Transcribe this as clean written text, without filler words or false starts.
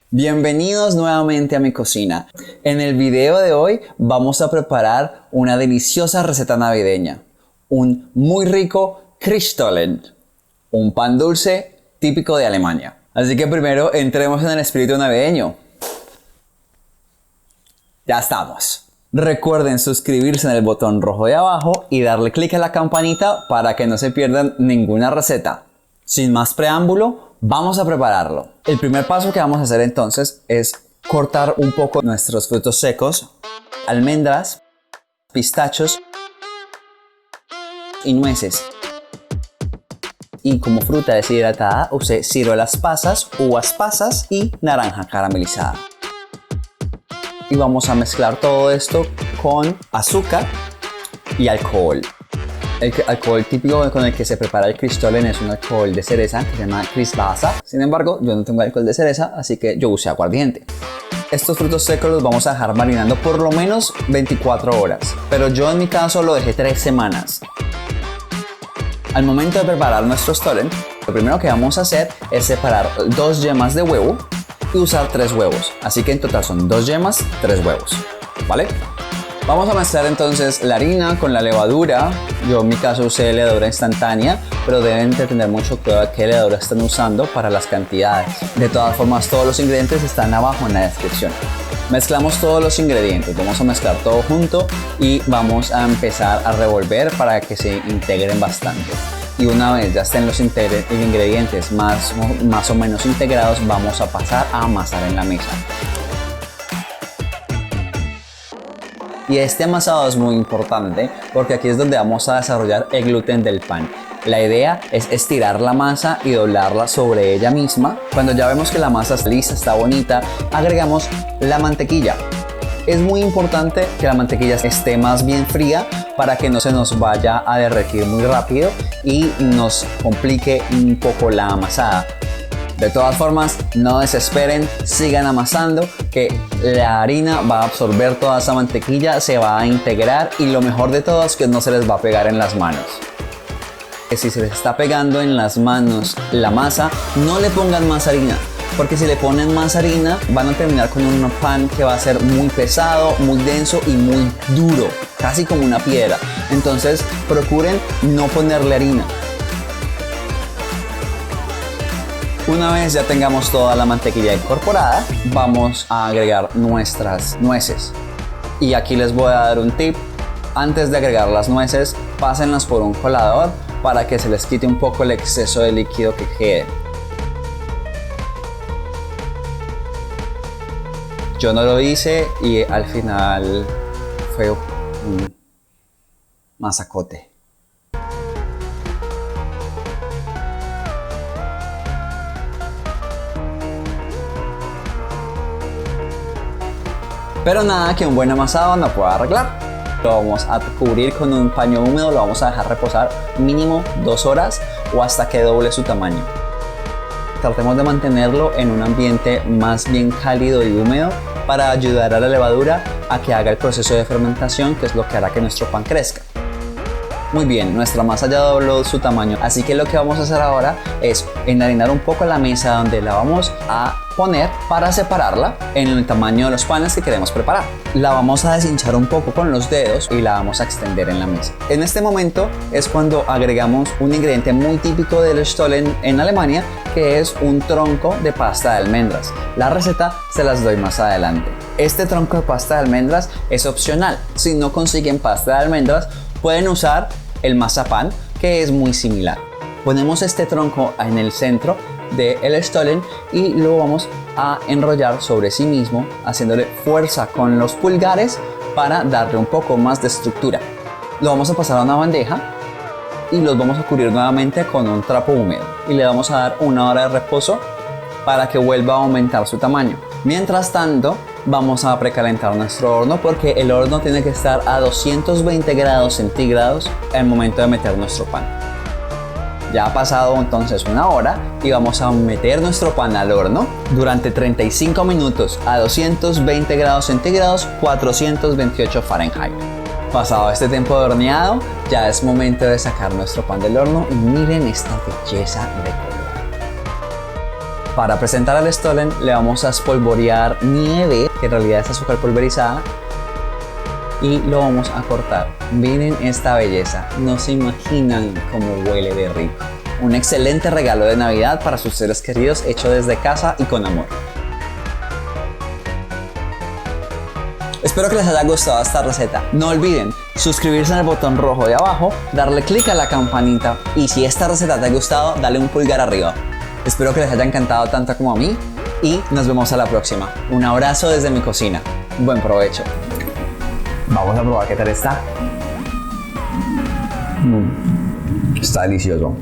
Bienvenidos nuevamente a mi cocina. En el video de hoy vamos a preparar una deliciosa receta navideña. Un muy rico Christstollen, un pan dulce típico de Alemania. Así que primero entremos en el espíritu navideño. Ya estamos. Recuerden suscribirse en el botón rojo de abajo y darle clic a la campanita para que no se pierdan ninguna receta. Sin más preámbulo, vamos a prepararlo. El primer paso que vamos a hacer entonces es cortar un poco nuestros frutos secos, almendras, pistachos y nueces. Y como fruta deshidratada usé ciruelas pasas, uvas pasas y naranja caramelizada. Y vamos a mezclar todo esto con azúcar y alcohol. El alcohol típico con el que se prepara el Christstollen es un alcohol de cereza que se llama Christwasser. Sin embargo, yo no tengo alcohol de cereza, así que yo usé aguardiente. Estos frutos secos los vamos a dejar marinando por lo menos 24 horas, pero yo en mi caso lo dejé 3 semanas. Al momento de preparar nuestro Stollen, lo primero que vamos a hacer es separar 2 yemas de huevo y usar 3 huevos. Así que en total son 2 yemas, 3 huevos, ¿vale? Vamos a mezclar entonces la harina con la levadura. Yo en mi caso usé levadura instantánea, pero deben de tener mucho cuidado de qué levadura están usando para las cantidades. De todas formas, todos los ingredientes están abajo en la descripción. Mezclamos todos los ingredientes, vamos a mezclar todo junto y vamos a empezar a revolver para que se integren bastante. Y una vez ya estén los ingredientes más o menos integrados, vamos a pasar a amasar en la mesa. Y este amasado es muy importante porque aquí es donde vamos a desarrollar el gluten del pan. La idea es estirar la masa y doblarla sobre ella misma. Cuando ya vemos que la masa está lista, está bonita, agregamos la mantequilla. Es muy importante que la mantequilla esté más bien fría para que no se nos vaya a derretir muy rápido y nos complique un poco la amasada. De todas formas, no desesperen, sigan amasando, que la harina va a absorber toda esa mantequilla, se va a integrar y lo mejor de todo es que no se les va a pegar en las manos. Si se les está pegando en las manos la masa, no le pongan más harina, porque si le ponen más harina van a terminar con un pan que va a ser muy pesado, muy denso y muy duro, casi como una piedra. Entonces procuren no ponerle harina. Una vez ya tengamos toda la mantequilla incorporada, vamos a agregar nuestras nueces. Y aquí les voy a dar un tip. Antes de agregar las nueces, pásenlas por un colador para que se les quite un poco el exceso de líquido que quede. Yo no lo hice y al final fue un masacote. Pero nada que un buen amasado no pueda arreglar. Lo vamos a cubrir con un paño húmedo, lo vamos a dejar reposar mínimo 2 horas o hasta que doble su tamaño. Tratemos de mantenerlo en un ambiente más bien cálido y húmedo para ayudar a la levadura a que haga el proceso de fermentación, que es lo que hará que nuestro pan crezca. Muy bien, nuestra masa ya dobló su tamaño, así que lo que vamos a hacer ahora es enharinar un poco la mesa donde la vamos a poner para separarla en el tamaño de los panes que queremos preparar. La vamos a deshinchar un poco con los dedos y la vamos a extender en la mesa. En este momento es cuando agregamos un ingrediente muy típico del Stollen en Alemania, que es un tronco de pasta de almendras. La receta se las doy más adelante. Este tronco de pasta de almendras es opcional. Si no consiguen pasta de almendras, pueden usar el mazapán, que es muy similar. Ponemos este tronco en el centro del Stollen y lo vamos a enrollar sobre sí mismo, haciéndole fuerza con los pulgares para darle un poco más de estructura. Lo vamos a pasar a una bandeja y los vamos a cubrir nuevamente con un trapo húmedo y le vamos a dar 1 hora de reposo para que vuelva a aumentar su tamaño. Mientras tanto, vamos a precalentar nuestro horno porque el horno tiene que estar a 220 grados centígrados al momento de meter nuestro pan. Ya ha pasado entonces 1 hora y vamos a meter nuestro pan al horno durante 35 minutos a 220 grados centígrados, 428 Fahrenheit. Pasado este tiempo de horneado, ya es momento de sacar nuestro pan del horno y miren esta belleza de color. Para presentar al Stollen le vamos a espolvorear nieve, que en realidad es azúcar pulverizada, y lo vamos a cortar. Miren esta belleza, no se imaginan cómo huele de rico. Un excelente regalo de Navidad para sus seres queridos, hecho desde casa y con amor. Espero que les haya gustado esta receta. No olviden suscribirse en el botón rojo de abajo, darle clic a la campanita y si esta receta te ha gustado, dale un pulgar arriba. Espero que les haya encantado tanto como a mí y nos vemos a la próxima. Un abrazo desde mi cocina. Buen provecho. Vamos a probar qué tal está. Está delicioso.